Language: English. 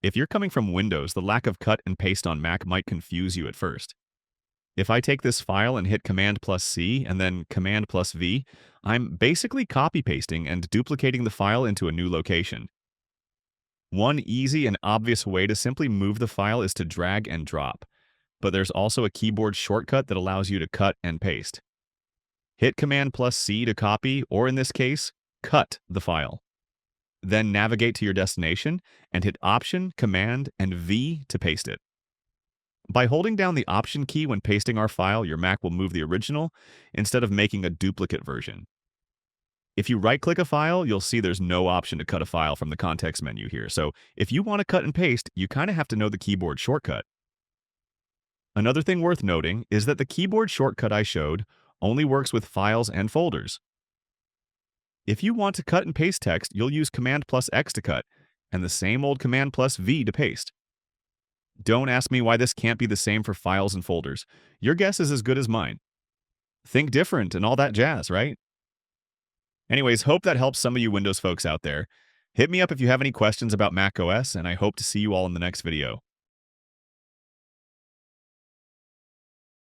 If you're coming from Windows, the lack of cut and paste on Mac might confuse you at first. If I take this file and hit Command plus C and then Command plus V, I'm basically copy pasting and duplicating the file into a new location. One easy and obvious way to simply move the file is to drag and drop, but there's also a keyboard shortcut that allows you to cut and paste. Hit Command plus C to copy, or in this case, cut the file. Then navigate to your destination and hit Option, Command, and V to paste it. By holding down the Option key when pasting our file, your Mac will move the original instead of making a duplicate version. If you right-click a file, you'll see there's no option to cut a file from the context menu here. So if you want to cut and paste, you kind of have to know the keyboard shortcut. Another thing worth noting is that the keyboard shortcut I showed only works with files and folders. If you want to cut and paste text, you'll use Command plus X to cut, and the same old Command plus V to paste. Don't ask me why this can't be the same for files and folders. Your guess is as good as mine. Think different and all that jazz, right? Anyways, hope that helps some of you Windows folks out there. Hit me up if you have any questions about macOS, and I hope to see you all in the next video.